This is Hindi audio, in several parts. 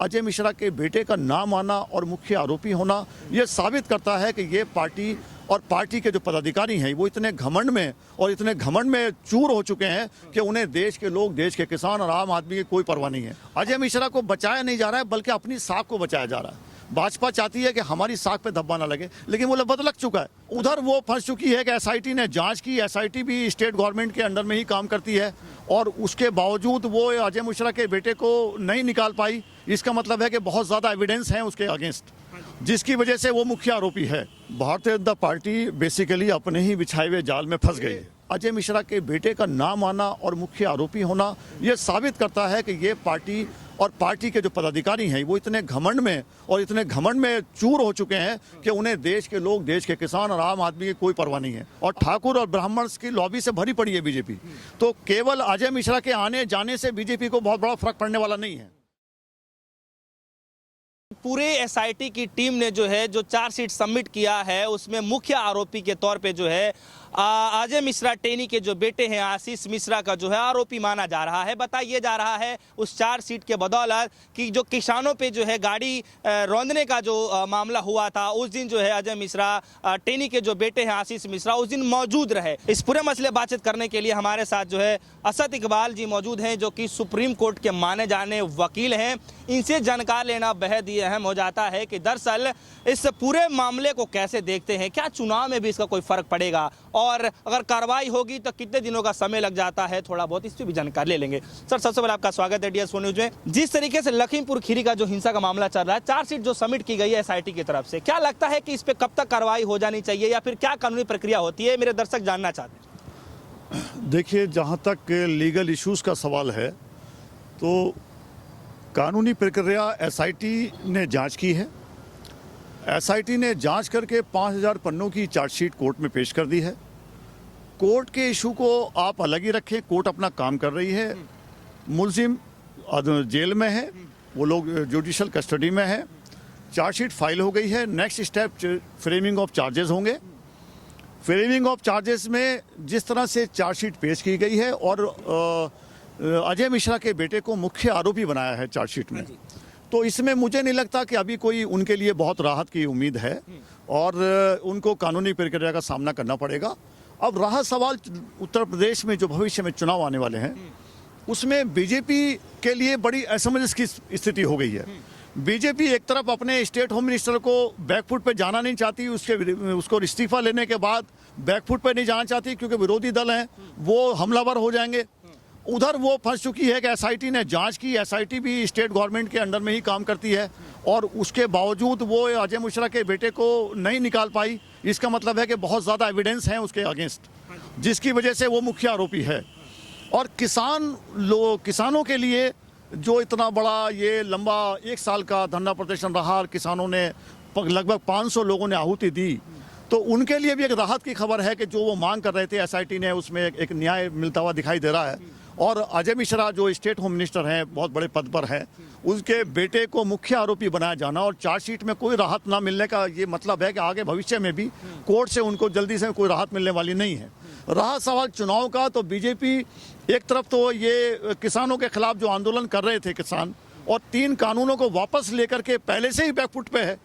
अजय मिश्रा के बेटे का नाम आना और मुख्य आरोपी होना ये साबित करता है कि ये पार्टी और पार्टी के जो पदाधिकारी हैं वो इतने घमंड में चूर हो चुके हैं कि उन्हें देश के लोग, देश के किसान और आम आदमी की कोई परवाह नहीं है। अजय मिश्रा को बचाया नहीं जा रहा है बल्कि अपनी साख को बचाया जा रहा है। भाजपा चाहती है कि हमारी साख पे धब्बा ना लगे, लेकिन वो लगभग लग चुका है। उधर वो फंस चुकी है कि एसआईटी ने जांच की। एसआईटी भी स्टेट गवर्नमेंट के अंडर में ही काम करती है और उसके बावजूद वो अजय मिश्रा के बेटे को नहीं निकाल पाई। इसका मतलब है कि बहुत ज़्यादा एविडेंस हैं उसके अगेंस्ट, जिसकी वजह से वो मुख्य आरोपी है। भारतीय जनता पार्टी बेसिकली अपने ही बिछाए हुए जाल में फंस गई है। अजय मिश्रा के बेटे का नाम आना और मुख्य आरोपी होना ये साबित करता है कि ये पार्टी और पार्टी के जो पदाधिकारी हैं वो इतने घमंड में चूर हो चुके हैं कि उन्हें देश के लोग, देश के किसान और आम आदमी की कोई परवाह नहीं है। और ठाकुर और ब्राह्मण की लॉबी से भरी पड़ी है बीजेपी। तो केवल अजय मिश्रा के आने जाने से बीजेपी को बहुत बड़ा फर्क पड़ने वाला नहीं है। पूरे एसआईटी की टीम ने जो चार्जशीट सबमिट किया है उसमें मुख्य आरोपी के तौर पे अजय मिश्रा टेनी के जो बेटे हैं आशीष मिश्रा का आरोपी माना जा रहा है। बताइए जा रहा है उस चार्जशीट के बदौलत कि जो किसानों पे गाड़ी रौंदने का जो मामला हुआ था उस दिन अजय मिश्रा टेनी के जो बेटे हैं आशीष मिश्रा उस दिन मौजूद रहे। इस पूरे मसले बातचीत करने के लिए हमारे साथ असद इकबाल जी मौजूद हैं, जो कि सुप्रीम कोर्ट के माने जाने वकील हैं। इनसे जानकार लेना बेहद ही अहम हो जाता है कि दरअसल इस पूरे मामले को कैसे देखते हैं, क्या चुनाव में भी इसका कोई फर्क पड़ेगा और अगर कार्रवाई होगी तो कितने दिनों का समय लग जाता है, थोड़ा बहुत इस पर भी जानकारी ले लेंगे। सर, सबसे पहले आपका स्वागत है DS4 न्यूज में। जिस तरीके से लखीमपुर खीरी का जो हिंसा का मामला चल रहा है, चार्जशीट जो सबमिट की गई है एसआईटी की तरफ से, क्या लगता है कि इस पे कब तक कार्रवाई हो जानी चाहिए या फिर क्या कानूनी प्रक्रिया होती है, मेरे दर्शक जानना चाहते हैं। देखिए, जहाँ तक लीगल इश्यूज का सवाल है तो कानूनी प्रक्रिया एसआईटी ने जांच की है। एसआईटी ने जांच करके 5000 पन्नों की चार्जशीट कोर्ट में पेश कर दी है। कोर्ट के इशू को आप अलग ही रखें, कोर्ट अपना काम कर रही है। मुलजिम जेल में है, वो लोग जुडिशल कस्टडी में है। चार्जशीट फाइल हो गई है। Next step framing of charges होंगे। फ्रेमिंग ऑफ चार्जेस में जिस तरह से चार्जशीट पेश की गई है और अजय मिश्रा के बेटे को मुख्य आरोपी बनाया है चार्जशीट में, तो इसमें मुझे नहीं लगता कि अभी कोई उनके लिए बहुत राहत की उम्मीद है और उनको कानूनी प्रक्रिया का सामना करना पड़ेगा। अब रहा सवाल उत्तर प्रदेश में जो भविष्य में चुनाव आने वाले हैं, उसमें बीजेपी के लिए बड़ी असमंजस की स्थिति हो गई है। बीजेपी एक तरफ अपने स्टेट होम मिनिस्टर को बैकफुट पे जाना नहीं चाहती, उसको इस्तीफा लेने के बाद बैकफुट पे नहीं जाना चाहती क्योंकि विरोधी दल हैं वो हमलावर हो जाएंगे। उधर वो फंस चुकी है कि एसआईटी ने जांच की। एसआईटी भी स्टेट गवर्नमेंट के अंडर में ही काम करती है और उसके बावजूद वो अजय मिश्रा के बेटे को नहीं निकाल पाई। इसका मतलब है कि बहुत ज़्यादा एविडेंस हैं उसके अगेंस्ट, जिसकी वजह से वो मुख्य आरोपी है। और किसानों के लिए जो इतना बड़ा ये लंबा 1 साल का धरना प्रदर्शन रहा और किसानों ने लगभग 500 लोगों ने आहुति दी, तो उनके लिए भी एक राहत की खबर है कि जो वो मांग कर रहे थे एसआईटी ने उसमें एक न्याय मिलता हुआ दिखाई दे रहा है। और अजय मिश्रा जो स्टेट होम मिनिस्टर हैं, बहुत बड़े पद पर हैं, उसके बेटे को मुख्य आरोपी बनाया जाना और चार्जशीट में कोई राहत ना मिलने का ये मतलब है कि आगे भविष्य में भी कोर्ट से उनको जल्दी से कोई राहत मिलने वाली नहीं है। रहा सवाल चुनाव का, तो बीजेपी एक तरफ तो ये किसानों के खिलाफ जो आंदोलन कर रहे थे किसान, और 3 कानूनों को वापस लेकर के पहले से ही बैकफुट पे है।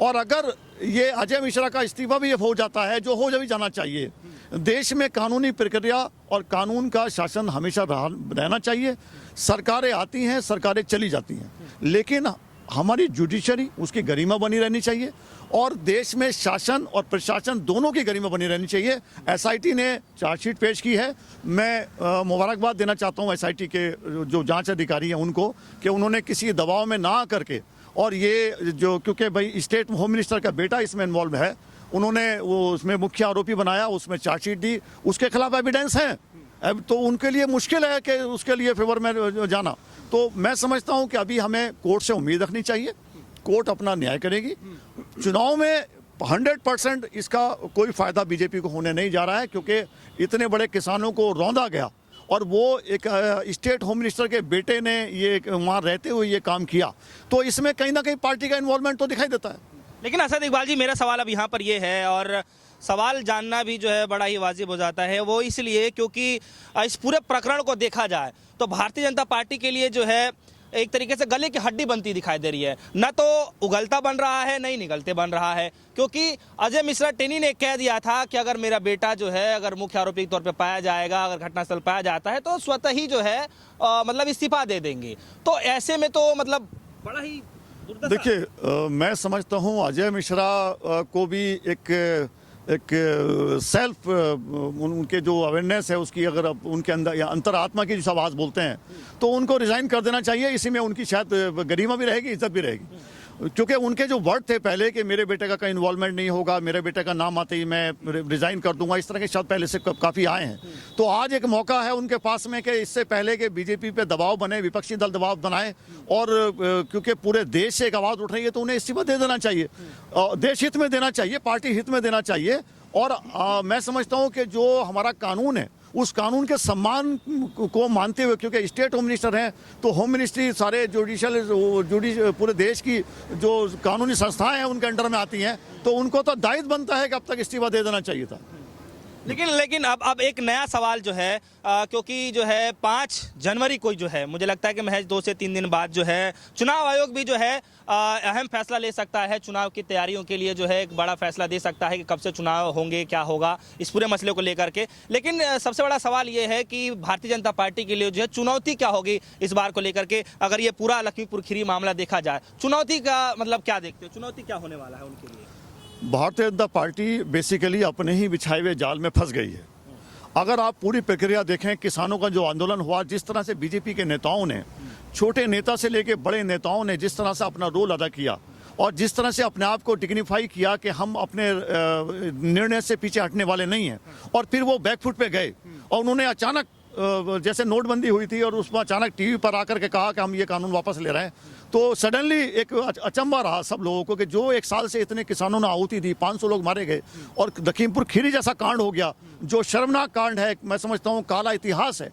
और अगर ये अजय मिश्रा का इस्तीफा भी हो जाता है, जो हो भी जाना चाहिए, देश में कानूनी प्रक्रिया और कानून का शासन हमेशा रहना चाहिए। सरकारें आती हैं, सरकारें चली जाती हैं, लेकिन हमारी जुडिशरी उसकी गरिमा बनी रहनी चाहिए और देश में शासन और प्रशासन दोनों की गरिमा बनी रहनी चाहिए। एसआईटी ने चार्जशीट पेश की है। मैं मुबारकबाद देना चाहता हूं एसआईटी के जो जांच अधिकारी हैं उनको कि उन्होंने किसी दबाव में ना करके, और ये जो क्योंकि भाई स्टेट होम मिनिस्टर का बेटा इसमें इन्वॉल्व है, उन्होंने वो उसमें मुख्य आरोपी बनाया, उसमें चार्जशीट दी, उसके खिलाफ एविडेंस हैं। अब तो उनके लिए मुश्किल है कि उसके लिए फेवर में जाना। तो मैं समझता हूं कि अभी हमें कोर्ट से उम्मीद रखनी चाहिए, कोर्ट अपना न्याय करेगी। चुनाव में 100% इसका कोई फ़ायदा बीजेपी को होने नहीं जा रहा है, क्योंकि इतने बड़े किसानों को रौंदा गया और वो एक स्टेट होम मिनिस्टर के बेटे ने ये वहाँ रहते हुए ये काम किया, तो इसमें कहीं ना कहीं पार्टी का इन्वॉल्वमेंट तो दिखाई देता है। लेकिन असद इकबाल जी, मेरा सवाल अब यहाँ पर ये है, और सवाल जानना भी बड़ा ही वाजिब हो जाता है, वो इसलिए क्योंकि इस पूरे प्रकरण को देखा जाए तो भारतीय जनता पार्टी के लिए एक तरीके से गले की हड्डी बनती दिखाई दे रही है। न तो उगलता बन रहा है, नहीं निगलते बन रहा है, क्योंकि अजय मिश्रा टेनी ने कह दिया था कि अगर मेरा बेटा जो है अगर मुख्य आरोपी के तौर पे पाया जाएगा, अगर घटनास्थल पाया जाता है तो स्वतः ही जो है मतलब इस्तीफा दे देंगे। तो ऐसे में तो मतलब बड़ा ही देखिए, मैं समझता हूं अजय मिश्रा को भी एक सेल्फ उनके जो अवेयरनेस है उसकी, अगर उनके अंदर या अंतरात्मा की जो आवाज़ बोलते हैं, तो उनको रिज़ाइन कर देना चाहिए। इसी में उनकी शायद गरिमा भी रहेगी, इज्जत भी रहेगी, क्योंकि उनके जो वर्ड थे पहले कि मेरे बेटे का कोई इन्वॉल्वमेंट नहीं होगा, मेरे बेटे का नाम आते ही मैं रिज़ाइन कर दूंगा, इस तरह के शब्द पहले से काफ़ी आए हैं। तो आज एक मौका है उनके पास में कि इससे पहले कि बीजेपी पे दबाव बने, विपक्षी दल दबाव बनाए, और क्योंकि पूरे देश से एक आवाज़ उठ रही है, तो उन्हें इस्तीफा दे देना चाहिए, देश हित में देना चाहिए, पार्टी हित में देना चाहिए। और मैं समझता हूँ कि जो हमारा कानून है उस कानून के सम्मान को मानते हुए, क्योंकि स्टेट होम मिनिस्टर हैं तो होम मिनिस्ट्री सारे जुडिशल पूरे देश की जो कानूनी संस्थाएं हैं उनके अंडर में आती हैं, तो उनको तो दायित्व बनता है कि अब तक इस्तीफा दे देना चाहिए था। लेकिन अब एक नया सवाल जो है, क्योंकि जो है 5 जनवरी को जो है, मुझे लगता है कि महज 2 से 3 दिन बाद जो है चुनाव आयोग भी जो है अहम फैसला ले सकता है। चुनाव की तैयारियों के लिए जो है एक बड़ा फैसला दे सकता है कि कब से चुनाव होंगे, क्या होगा, इस पूरे मसले को लेकर के। लेकिन सबसे बड़ा सवाल ये है कि भारतीय जनता पार्टी के लिए जो है चुनौती क्या होगी इस बार को लेकर के, अगर ये पूरा लखीमपुर खीरी मामला देखा जाए, चुनौती का मतलब क्या देखते हो, चुनौती क्या होने वाला है उनके लिए? भारतीय जनता पार्टी बेसिकली अपने ही बिछाए हुए जाल में फंस गई है। अगर आप पूरी प्रक्रिया देखें, किसानों का जो आंदोलन हुआ, जिस तरह से बीजेपी के नेताओं ने, छोटे नेता से लेकर बड़े नेताओं ने जिस तरह से अपना रोल अदा किया और जिस तरह से अपने आप को डिग्निफाई किया कि हम अपने निर्णय से पीछे हटने वाले नहीं हैं, और फिर वो बैकफुट पे गए और उन्होंने अचानक जैसे नोटबंदी हुई थी और उसमें अचानक टीवी पर आकर के कहा कि हम ये कानून वापस ले रहे हैं, तो सडनली एक अचंभा रहा सब लोगों को कि जो 1 साल से इतने किसानों ने आहुति दी, 500 लोग मारे गए और लखीमपुर खीरी जैसा कांड हो गया, जो शर्मनाक कांड है, मैं समझता हूँ काला इतिहास है,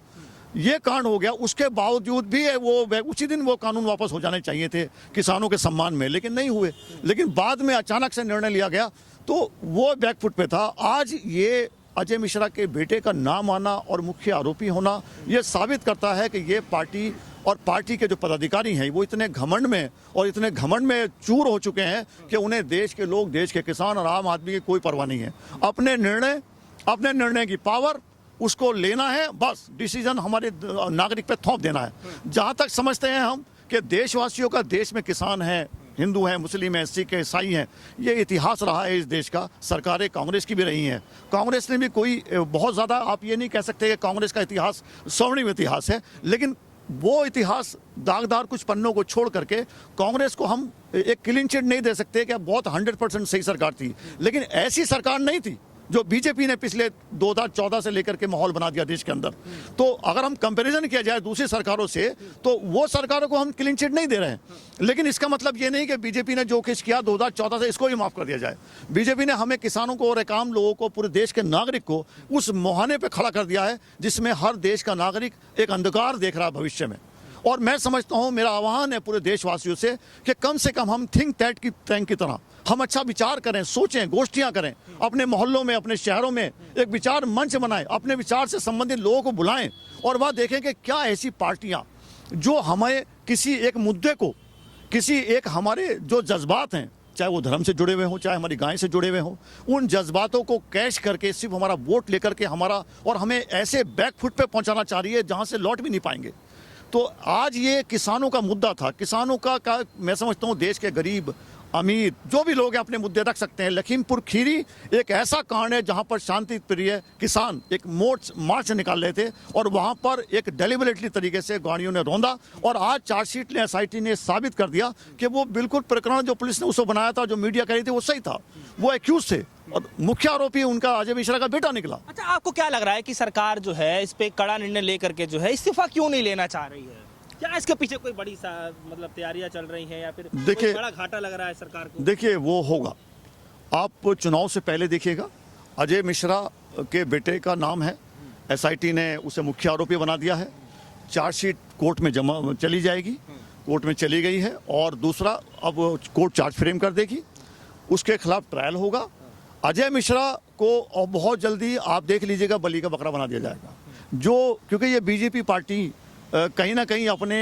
ये कांड हो गया। उसके बावजूद भी वो उसी दिन वो कानून वापस हो जाने चाहिए थे किसानों के सम्मान में, लेकिन नहीं हुए। लेकिन बाद में अचानक से निर्णय लिया गया, तो वो बैकफुट पे था। आज ये अजय मिश्रा के बेटे का नाम आना और मुख्य आरोपी होना, ये साबित करता है कि ये पार्टी और पार्टी के जो पदाधिकारी हैं वो इतने घमंड में चूर हो चुके हैं कि उन्हें देश के लोग, देश के किसान और आम आदमी की कोई परवाह नहीं है। अपने निर्णय की पावर उसको लेना है, बस डिसीजन हमारे नागरिक पे थोप देना है। जहाँ तक समझते हैं हम कि देशवासियों का, देश में किसान हैं, हिंदू हैं, मुस्लिम हैं, सिख हैं, ईसाई हैं, ये इतिहास रहा है इस देश का। सरकारें कांग्रेस की भी रही हैं, कांग्रेस ने भी कोई बहुत ज़्यादा, आप ये नहीं कह सकते कि कांग्रेस का इतिहास स्वर्णिम इतिहास है, लेकिन वो इतिहास दागदार कुछ पन्नों को छोड़ करके कांग्रेस को हम एक क्लीन चिट नहीं दे सकते कि बहुत 100% सही सरकार थी, लेकिन ऐसी सरकार नहीं थी जो बीजेपी ने पिछले 2014 से लेकर के माहौल बना दिया देश के अंदर। तो अगर हम कंपैरिजन किया जाए दूसरी सरकारों से, तो वो सरकारों को हम क्लीन चिट नहीं दे रहे हैं, लेकिन इसका मतलब ये नहीं कि बीजेपी ने जो कुछ किया 2014 से इसको ही माफ कर दिया जाए। बीजेपी ने हमें किसानों को और एक आम लोगों को, पूरे देश के नागरिक को उस मुहाने पे खड़ा कर दिया है जिसमें हर देश का नागरिक एक अंधकार देख रहा है भविष्य में। और मैं समझता हूँ, मेरा आह्वान है पूरे देशवासियों से कम हम थिंक टैंक की तरह हम अच्छा विचार करें, सोचें, गोष्ठियां करें, अपने मोहल्लों में, अपने शहरों में एक विचार मंच बनाएं, अपने विचार से संबंधित लोगों को बुलाएं और वह देखें कि क्या ऐसी पार्टियां जो हमें किसी एक मुद्दे को, किसी एक हमारे जो जज्बात हैं, चाहे वो धर्म से जुड़े हुए हों, चाहे हमारी गाय से जुड़े हुए हों, उन जज्बातों को कैश करके सिर्फ हमारा वोट लेकर के हमारा और हमें ऐसे बैकफुट पे पहुंचाना चाह रही है जहां से लौट भी नहीं पाएंगे। तो आज ये किसानों का मुद्दा था, किसानों का मैं समझता हूँ देश के गरीब, अमीर, जो भी लोग हैं अपने मुद्दे रख सकते हैं। लखीमपुर खीरी एक ऐसा कांड है जहां पर शांति प्रिय किसान एक मार्च निकाल रहे थे और वहां पर एक डेलिबरेटली तरीके से गाड़ियों ने रौंदा, और आज चार्जशीट ने, SIT ने साबित कर दिया कि वो बिल्कुल प्रकरण जो पुलिस ने उसको बनाया था, जो मीडिया कह रही थी, वो सही था, वो एक्यूज थे और मुख्य आरोपी उनका अजय मिश्रा का बेटा निकला। अच्छा, आपको क्या लग रहा है कि सरकार जो है इस पे कड़ा निर्णय लेकर के जो है इस्तीफा क्यों नहीं लेना चाह रही है? क्या इसके पीछे कोई बड़ी मतलब तैयारियां चल रही हैं या फिर कोई बड़ा घाटा लग रहा है सरकार को? देखिए, वो होगा, आप चुनाव से पहले देखिएगा, अजय मिश्रा के बेटे का नाम है, SIT ने उसे मुख्य आरोपी बना दिया है, चार्जशीट कोर्ट में जमा चली जाएगी, कोर्ट में चली गई है, और दूसरा अब कोर्ट चार्ज फ्रेम कर देगी, उसके खिलाफ ट्रायल होगा। अजय मिश्रा को बहुत जल्दी आप देख लीजिएगा बलि का बकरा बना दिया जाएगा, जो क्योंकि ये बीजेपी पार्टी कहीं ना कहीं अपने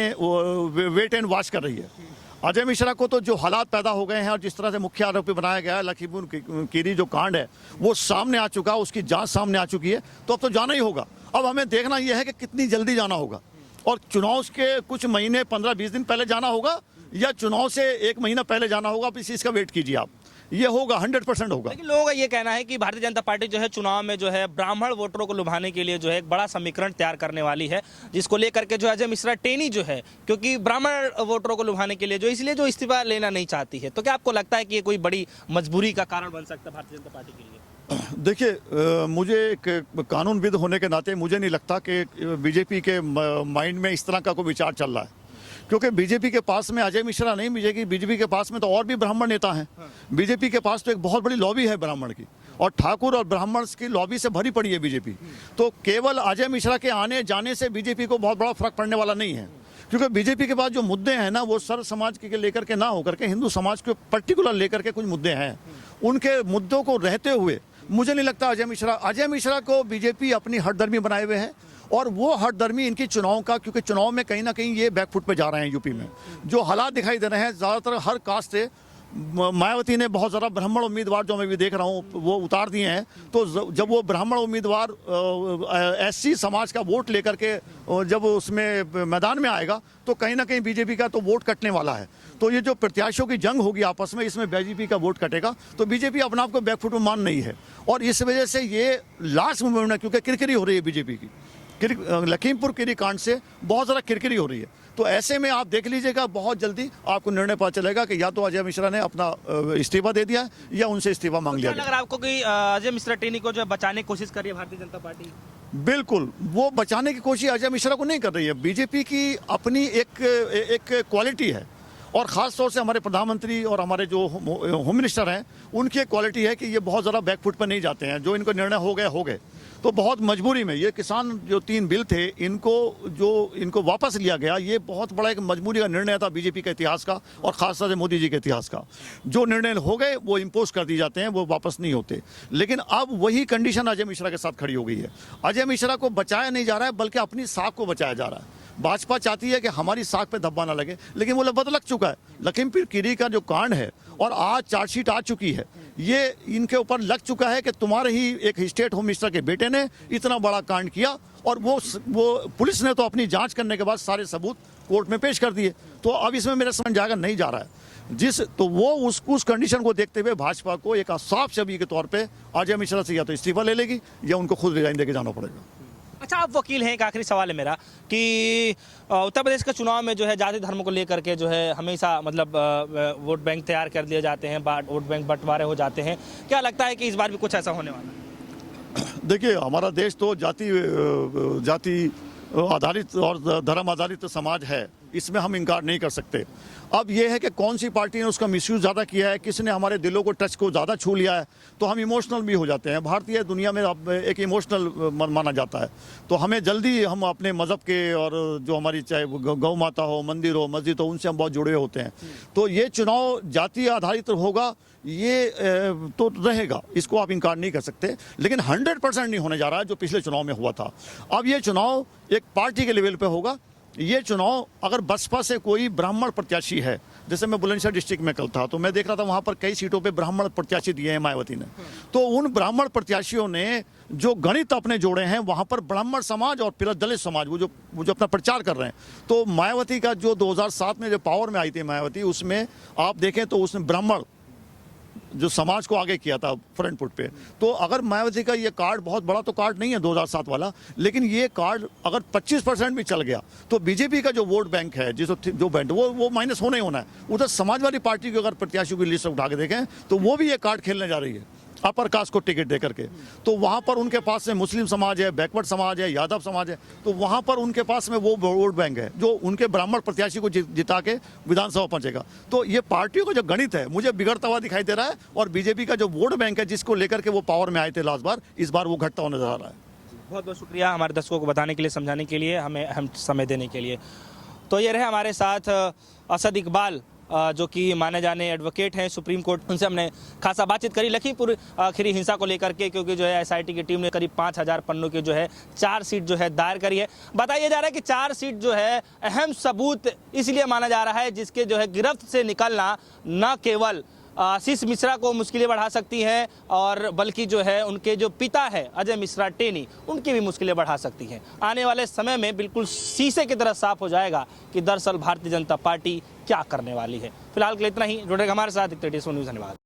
वेट एंड वॉच कर रही है। अजय मिश्रा को तो जो हालात पैदा हो गए हैं और जिस तरह से मुख्य आरोपी बनाया गया है, लखीमपुर खीरी जो कांड है वो सामने आ चुका, उसकी जांच सामने आ चुकी है, तो अब तो जाना ही होगा। अब हमें देखना यह है कि कितनी जल्दी जाना होगा, और चुनाव के कुछ महीने 15-20 दिन पहले जाना होगा या चुनाव से 1 महीना पहले जाना होगा। अब इस चीज़ का वेट कीजिए आप, ये होगा, 100% होगा। लेकिन लोगों का ये कहना है कि भारतीय जनता पार्टी जो है चुनाव में जो है ब्राह्मण वोटरों को लुभाने के लिए जो है एक बड़ा समीकरण तैयार करने वाली है, जिसको लेकर के जो अजय मिश्रा टेनी जो है, क्योंकि ब्राह्मण वोटरों को लुभाने के लिए जो इसलिए जो इस्तीफा लेना नहीं चाहती है। तो क्या आपको लगता है कि ये कोई बड़ी मजबूरी का कारण बन सकता है भारतीय जनता पार्टी के लिए? देखिए, मुझे एक कानूनविद होने के नाते मुझे नहीं लगता कि बीजेपी के माइंड में इस तरह का कोई विचार चल रहा है, क्योंकि बीजेपी के पास में अजय मिश्रा नहीं मिलेगी, बीजेपी के पास में तो और भी ब्राह्मण नेता हैं। बीजेपी के पास तो एक बहुत बड़ी लॉबी है ब्राह्मण की, और ठाकुर और ब्राह्मण की लॉबी से भरी पड़ी है बीजेपी। तो केवल अजय मिश्रा के आने जाने से बीजेपी को बहुत बड़ा फर्क पड़ने वाला नहीं है, क्योंकि बीजेपी के पास जो मुद्दे हैं ना, वो सर्व समाज के लेकर के ना होकर के हिंदू समाज के पर्टिकुलर लेकर के कुछ मुद्दे हैं। उनके मुद्दों को रहते हुए मुझे नहीं लगता अजय मिश्रा को बीजेपी अपनी हठधर्मी बनाए हुए है, और वो हठधर्मी इनकी चुनाव का, क्योंकि चुनाव में कहीं ना कहीं ये बैकफुट पे जा रहे हैं। यूपी में जो हालात दिखाई दे रहे हैं, ज़्यादातर हर कास्ट से मायावती ने बहुत ज़्यादा ब्राह्मण उम्मीदवार, जो मैं भी देख रहा हूँ, वो उतार दिए हैं। तो जब वो ब्राह्मण उम्मीदवार एससी समाज का वोट लेकर के जब उसमें मैदान में आएगा, तो कहीं ना कहीं बीजेपी का तो वोट कटने वाला है। तो ये जो प्रत्याशियों की जंग होगी आपस में, इसमें बीजेपी का वोट कटेगा। तो बीजेपी अपने आप को बैकफुट में मान नहीं है, और इस वजह से ये लास्ट मूवमेंट है, क्योंकि किरकिरी हो रही है बीजेपी की। लखीमपुर खीरी कांड से बहुत ज़्यादा किरकिरी हो रही है। तो ऐसे में आप देख लीजिएगा, बहुत जल्दी आपको निर्णय पता चलेगा कि या तो अजय मिश्रा ने अपना इस्तीफा दे दिया या उनसे इस्तीफा मांग लिया। अगर आपको कि अजय मिश्रा टेनी को जो बचाने की कोशिश कर रही है भारतीय जनता पार्टी? बिल्कुल, वो बचाने की कोशिश अजय मिश्रा को नहीं कर रही है। बीजेपी की अपनी एक क्वालिटी है, और ख़ास तौर से हमारे प्रधानमंत्री और हमारे जो होम मिनिस्टर हैं, उनकी एक क्वालिटी है कि ये बहुत ज़्यादा बैकफुट पर नहीं जाते हैं। जो इनको निर्णय हो गए। तो बहुत मजबूरी में ये किसान जो 3 बिल थे, इनको वापस लिया गया, ये बहुत बड़ा एक मजबूरी का निर्णय था बीजेपी के इतिहास का, और ख़ासतौर से मोदी जी के इतिहास का। जो निर्णय हो गए वो इम्पोज कर दिए जाते हैं, वो वापस नहीं होते। लेकिन अब वही कंडीशन अजय मिश्रा के साथ खड़ी हो गई है। अजय मिश्रा को बचाया नहीं जा रहा है, बल्कि अपनी साख को बचाया जा रहा है। भाजपा चाहती है कि हमारी साख पे धब्बा ना लगे, लेकिन वो लगभग लग चुका है। लखीमपुर खीरी का जो कांड है, और आज चार्जशीट आ चुकी है, ये इनके ऊपर लग चुका है कि तुम्हारे ही एक स्टेट होम मिनिस्टर के बेटे ने इतना बड़ा कांड किया, और वो पुलिस ने तो अपनी जांच करने के बाद सारे सबूत कोर्ट में पेश कर दिए। तो अब इसमें मेरा समझ जाएगा नहीं जा रहा है। तो वो उस कंडीशन को देखते हुए भाजपा को एक साफ छवि के तौर पे अजय मिश्रा से या तो इस्तीफा ले लेगी, या उनको खुद रिजाइन देके जाना पड़ेगा। अच्छा, आप वकील हैं, एक आखिरी सवाल है मेरा कि उत्तर प्रदेश के चुनाव में जो है जाति धर्म को लेकर के जो है हमेशा मतलब वोट बैंक तैयार कर दिए जाते हैं, वोट बैंक बंटवारे हो जाते हैं। क्या लगता है कि इस बार भी कुछ ऐसा होने वाला है? देखिए, हमारा देश तो जाति आधारित और धर्म आधारित समाज है, इसमें हम इनकार नहीं कर सकते। अब यह है कि कौन सी पार्टी ने उसका मिसयूज ज़्यादा किया है, किसने हमारे दिलों को टच को ज़्यादा छू लिया है, तो हम इमोशनल भी हो जाते हैं। भारतीय दुनिया में अब एक इमोशनल माना जाता है, तो हमें जल्दी हम अपने मज़हब के, और जो हमारी चाहे गौ माता हो, मंदिर हो, मस्जिद हो, उनसे हम बहुत जुड़े होते हैं। तो ये चुनाव जाति आधारित होगा, ये तो रहेगा, इसको आप इनकार नहीं कर सकते। लेकिन 100% नहीं होने जा रहा है जो पिछले चुनाव में हुआ था। अब ये चुनाव एक पार्टी के लेवल पे होगा। ये चुनाव अगर बसपा से कोई ब्राह्मण प्रत्याशी है, जैसे मैं बुलंदशहर डिस्ट्रिक्ट में कल था, तो मैं देख रहा था वहाँ पर कई सीटों पे ब्राह्मण प्रत्याशी दिए हैं मायावती ने। तो उन ब्राह्मण प्रत्याशियों ने जो गणित अपने जोड़े हैं, वहाँ पर ब्राह्मण समाज और फिर दलित समाज वो जो अपना प्रचार कर रहे हैं। तो मायावती का जो 2007 में जो पावर में आई थी मायावती, उसमें आप देखें तो उसने ब्राह्मण जो समाज को आगे किया था फ्रंट फुट पे। तो अगर मायावती का ये कार्ड बहुत बड़ा तो कार्ड नहीं है 2007 वाला, लेकिन ये कार्ड अगर 25% भी चल गया, तो बीजेपी का जो वोट बैंक है, जो बैंक वो माइनस होना ही होना है। उधर समाजवादी पार्टी की अगर प्रत्याशियों की लिस्ट उठा के देखें, तो वो भी ये कार्ड खेलने जा रही है अपर कास्ट को टिकट दे करके। तो वहाँ पर उनके पास में मुस्लिम समाज है, बैकवर्ड समाज है, यादव समाज है, तो वहाँ पर उनके पास में वो वोट बैंक है जो उनके ब्राह्मण प्रत्याशी को जिता के विधानसभा पहुंचेगा। तो ये पार्टियों का जो गणित है मुझे बिगड़ता हुआ दिखाई दे रहा है, और बीजेपी का जो वोट बैंक है जिसको लेकर के वो पावर में आए थे लास्ट बार, इस बार वो घटता हुआ नजर आ रहा है। बहुत बहुत शुक्रिया हमारे दर्शकों को बताने के लिए, समझाने के लिए, हमें अहम समय देने के लिए। तो ये रहे हमारे साथ असद इकबाल, जो कि माने जाने एडवोकेट हैं सुप्रीम कोर्ट, उनसे हमने खासा बातचीत करी लखीमपुर खीरी हिंसा को लेकर के, क्योंकि जो है एसआईटी की टीम ने करीब 5000 पन्नों की जो है चार्जशीट जो है दायर करी है। बताया जा रहा है कि चार्जशीट जो है अहम सबूत इसलिए माना जा रहा है जिसके जो है गिरफ्त से निकलना न केवल आशीष मिश्रा को मुश्किलें बढ़ा सकती हैं और बल्कि जो है उनके जो पिता है अजय मिश्रा टेनी, उनकी भी मुश्किलें बढ़ा सकती हैं। आने वाले समय में बिल्कुल शीशे की तरह साफ हो जाएगा कि दरअसल भारतीय जनता पार्टी क्या करने वाली है। फिलहाल के लिए इतना ही। जुड़ेगा हमारे साथ न्यूज़। धन्यवाद।